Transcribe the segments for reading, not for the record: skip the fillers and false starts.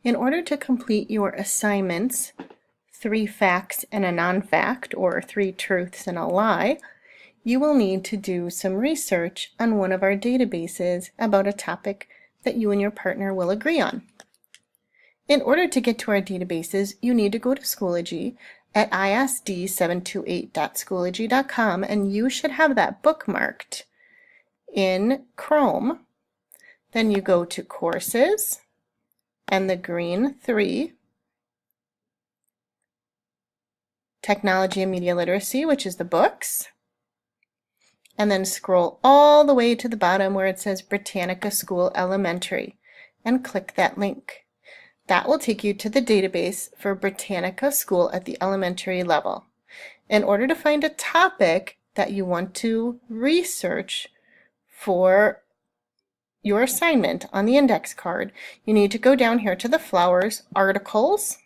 In order to complete your assignments, 3 facts and a non-fact, or 3 truths and a lie, you will need to do some research on one of our databases about a topic that you and your partner will agree on. In order to get to our databases, you need to go to Schoology at isd728.schoology.com, and you should have that bookmarked in Chrome. Then you go to Courses and the green 3, Technology and Media Literacy, which is the books, and then scroll all the way to the bottom where it says Britannica School Elementary and click that link. That will take you to the database for Britannica School at the elementary level. In order to find a topic that you want to research for your assignment on the index card, you need to go down here to the flowers, articles,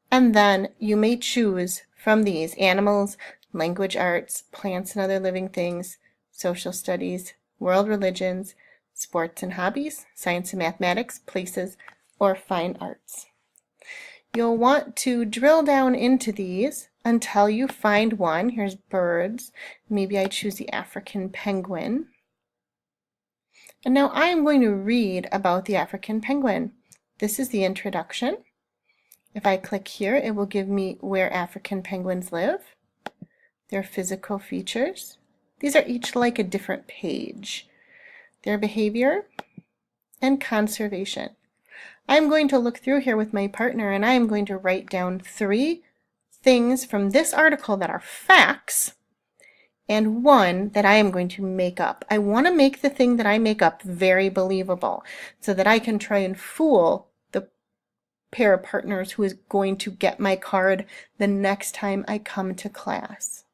and then you may choose from these: animals, language arts, plants and other living things, social studies, world religions, sports and hobbies, science and mathematics, places, or fine arts. You'll want to drill down into these until you find one. Here's birds. Maybe I choose the African penguin. And now I am going to read about the African penguin. This is the introduction. If I click here, it will give me where African penguins live, their physical features. These are each like a different page. Their behavior and conservation. I'm going to look through here with my partner, and I am going to write down 3 things from this article that are facts and 1 that I am going to make up. I want to make the thing that I make up very believable so that I can try and fool the pair of partners who is going to get my card the next time I come to class.